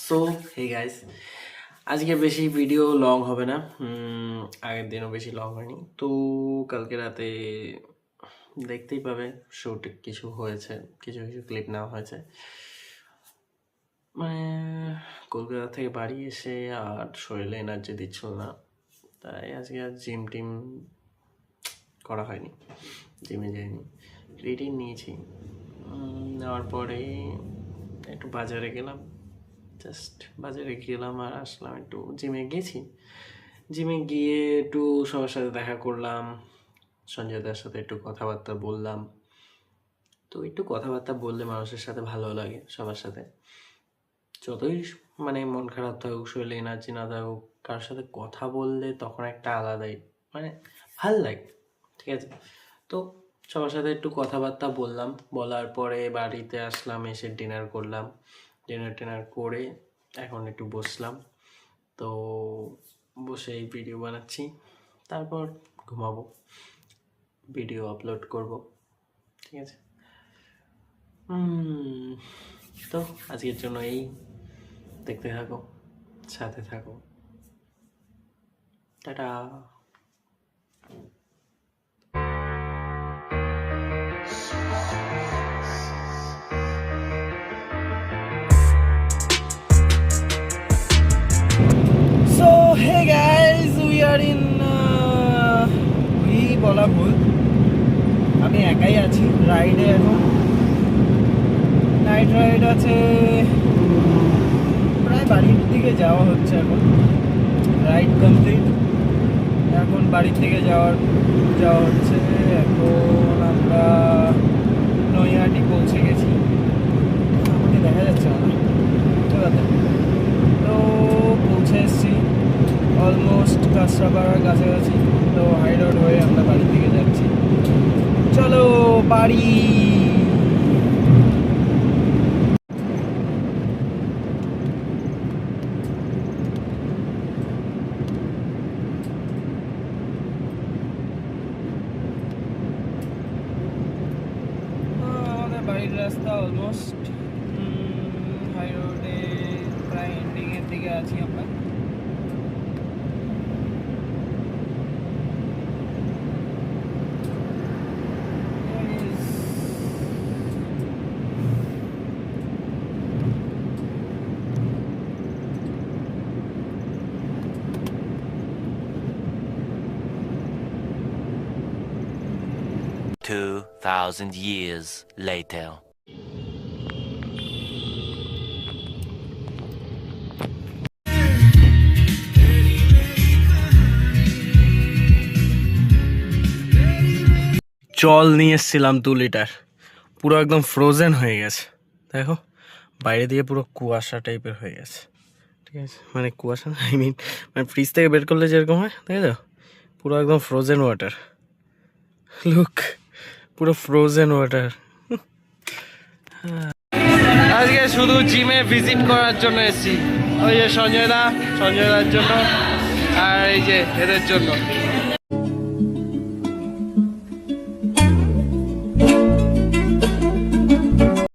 So hey guys, আজকে বেশি video long হবে না। আগের দিনও বেশি লং হয়নি। তো কালকে রাতে দেখতেই পাবে শুট কিছু হয়েছে, কিছু কিছু ক্লিপ নেওয়া হয়েছে। মানে কলকাতা থেকে বাড়ি এসে আর শরীরে এনার্জি দিচ্ছিল না, তাই আজকে আর জিম টিম করা হয়নি, জিমে যাইনি। ক্রিয়েটিন নিয়েছি, নেওয়ার পরে একটু বাজারে গেলাম, জাস্ট বাজারে গেলাম আর আসলাম। একটু জিমে গেছি, জিমে গিয়ে একটু সবার সাথে দেখা করলাম, সঞ্জয়দার সাথে একটু কথাবার্তা বললাম। তো একটু কথাবার্তা বললে মানুষের সাথে ভালো লাগে, সবার সাথে যতই মানে মন খারাপ থাকুক, শরীরে এনার্জি না থাকুক, কারোর সাথে কথা বললে তখন একটা আলাদাই মানে ভাল লাগে। ঠিক আছে, তো সবার সাথে একটু কথাবার্তা বললাম, বলার পরে বাড়িতে আসলাম, এসে ডিনার করলাম। ডিনার করে এখন একটু বসলাম, তো বসে এই ভিডিও বানাচ্ছি, তারপর ঘুমাবো, ভিডিও আপলোড করব। ঠিক আছে, তো আজকের জন্য এই, দেখতে থাকো, সাথে থাকো, tata. So hey guys, we are in বলা ভুল, আমি একাই আছি রাইডে। এখন নাইট রাইড আছে, প্রায় বাড়ির দিকে যাওয়া হচ্ছে। এখন রাইড কমপ্লিট, এখন বাড়ির দিকে যাওয়া হচ্ছে। এখন আমরা নৈহাটি পৌঁছে গেছি, আমাকে দেখা যাচ্ছে না, তো পৌঁছে এসেছি অলমোস্ট কাঁচরাপাড়ার কাছাকাছি। তো হাই রোড হয়ে আমরা বাড়ির দিকে যাচ্ছি, চলো বাড়ি। আমাদের বাড়ির রাস্তা অলমোস্ট হাই রোডে প্রায় এন্ডিংয়ের দিকে আছি আমরা। $2,000 years later. জল নিয়ে এসেছিলাম 2 লিটার, পুরো একদম ফ্রোজেন হয়ে গেছে। দেখো বাইরে দিয়ে পুরো কুয়াশা টাইপের হয়ে গেছে। ঠিক আছে, মানে কুয়াশা আই মিন মানে ফ্রিজ থেকে বের করলে যেরকম হয়, তাই তো পুরো একদম ফ্রোজেন ওয়াটার। লুক, পুরো ফ্রোজেন ওয়াটার। আজকে শুধু জিমে ভিজিট করার জন্য এসেছি, ওই যে সঞ্জয়দার জন্য আর এই যে এদের জন্য।